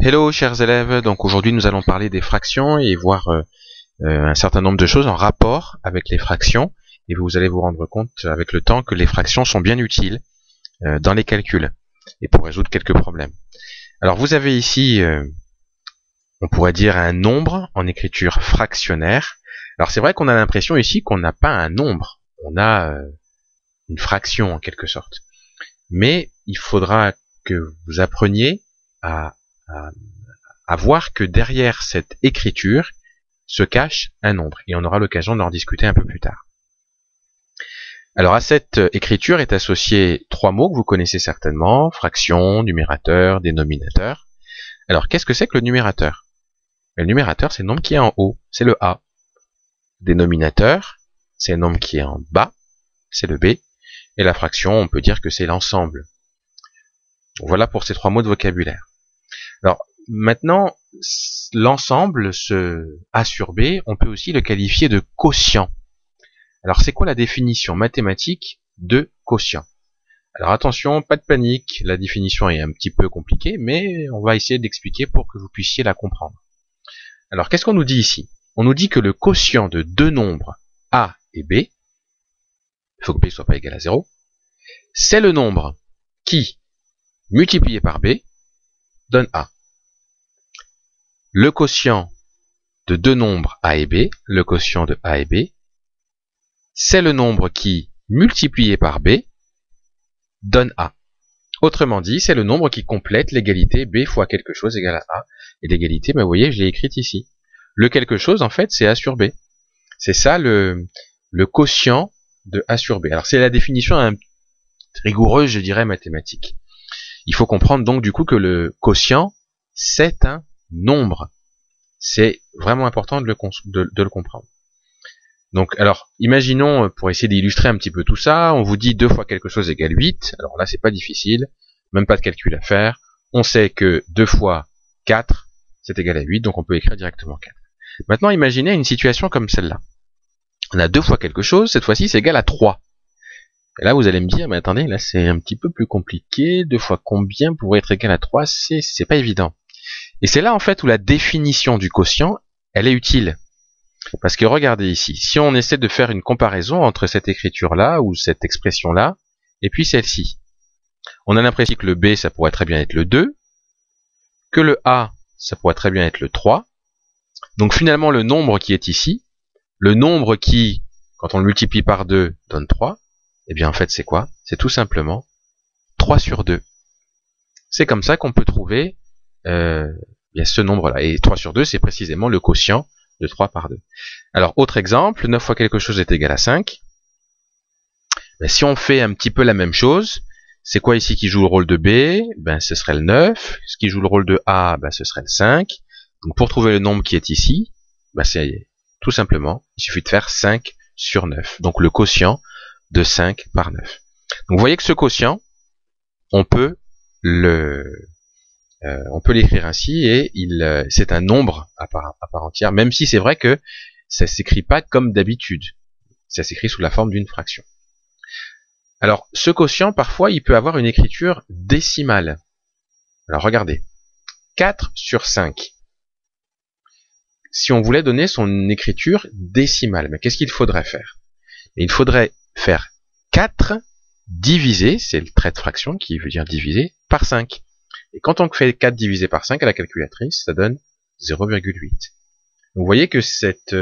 Hello chers élèves, donc aujourd'hui nous allons parler des fractions et voir un certain nombre de choses en rapport avec les fractions, et vous allez vous rendre compte avec le temps que les fractions sont bien utiles dans les calculs et pour résoudre quelques problèmes. Alors vous avez ici, on pourrait dire un nombre en écriture fractionnaire. Alors c'est vrai qu'on a l'impression ici qu'on n'a pas un nombre, on a une fraction en quelque sorte. Mais il faudra que vous appreniez à voir que derrière cette écriture se cache un nombre, et on aura l'occasion d'en discuter un peu plus tard. Alors à cette écriture est associé trois mots que vous connaissez certainement: fraction, numérateur, dénominateur. Alors qu'est-ce que c'est que le numérateur? Le numérateur, c'est le nombre qui est en haut, c'est le A. Dénominateur, c'est le nombre qui est en bas, c'est le B. Et la fraction, on peut dire que c'est l'ensemble. Voilà pour ces trois mots de vocabulaire. Alors maintenant, l'ensemble, ce A sur B, on peut aussi le qualifier de quotient. Alors c'est quoi la définition mathématique de quotient? Alors attention, pas de panique, la définition est un petit peu compliquée, mais on va essayer d'expliquer pour que vous puissiez la comprendre. Alors qu'est-ce qu'on nous dit ici? On nous dit que le quotient de deux nombres A et B, il faut que B soit pas égal à 0, c'est le nombre qui, multiplié par B, donne A. Le quotient de deux nombres A et B, le quotient de A et B, c'est le nombre qui, multiplié par B, donne A. Autrement dit, c'est le nombre qui complète l'égalité B fois quelque chose égale à A. Et l'égalité, vous voyez, je l'ai écrite ici. Le quelque chose, en fait, c'est A sur B. C'est ça le quotient de A sur B. Alors c'est la définition rigoureuse, je dirais, mathématique. Il faut comprendre donc du coup que le quotient, c'est un nombre. C'est vraiment important de le comprendre. Donc, alors, imaginons, pour essayer d'illustrer un petit peu tout ça, on vous dit 2 fois quelque chose égale 8. Alors là, c'est pas difficile, même pas de calcul à faire. On sait que 2 fois 4, c'est égal à 8, donc on peut écrire directement 4. Maintenant, imaginez une situation comme celle-là. On a 2 fois quelque chose, cette fois-ci, c'est égal à 3. Et là, vous allez me dire, mais attendez, là, c'est un petit peu plus compliqué. 2 fois combien pourrait être égal à 3? C'est pas évident. Et c'est là, en fait, où la définition du quotient, elle est utile. Parce que regardez ici, si on essaie de faire une comparaison entre cette écriture-là, ou cette expression-là, et puis celle-ci, on a l'impression que le B, ça pourrait très bien être le 2, que le A, ça pourrait très bien être le 3. Donc finalement, le nombre qui est ici, le nombre qui, quand on le multiplie par 2, donne 3, eh bien en fait c'est quoi? C'est tout simplement 3 sur 2. C'est comme ça qu'on peut trouver bien ce nombre-là. Et 3 sur 2, c'est précisément le quotient de 3 par 2. Alors, autre exemple, 9 fois quelque chose est égal à 5. Ben, si on fait un petit peu la même chose, c'est quoi ici qui joue le rôle de B? Ben, ce serait le 9. Ce qui joue le rôle de A, ben, ce serait le 5. Donc, pour trouver le nombre qui est ici, ben, c'est tout simplement, il suffit de faire 5 sur 9. Donc, le quotient de 5 par 9. Donc, vous voyez que ce quotient, on peut l'écrire ainsi, et c'est un nombre à part entière, même si c'est vrai que ça s'écrit pas comme d'habitude. Ça s'écrit sous la forme d'une fraction. Alors, ce quotient, parfois, il peut avoir une écriture décimale. Alors, regardez. 4 sur 5. Si on voulait donner son écriture décimale, mais qu'est-ce qu'il faudrait faire? Il faudrait faire 4 divisé, c'est le trait de fraction qui veut dire diviser, par 5. Et quand on fait 4 divisé par 5 à la calculatrice, ça donne 0,8. Vous voyez que cette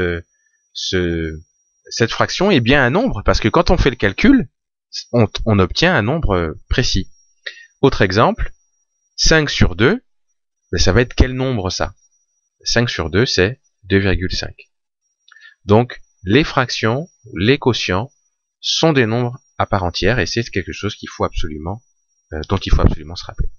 fraction est bien un nombre, parce que quand on fait le calcul, on obtient un nombre précis. Autre exemple, 5 sur 2, ben ça va être quel nombre ça? 5 sur 2, c'est 2,5. Donc, les fractions, les quotients, sont des nombres à part entière, et c'est quelque chose qu'il faut absolument, dont il faut absolument se rappeler.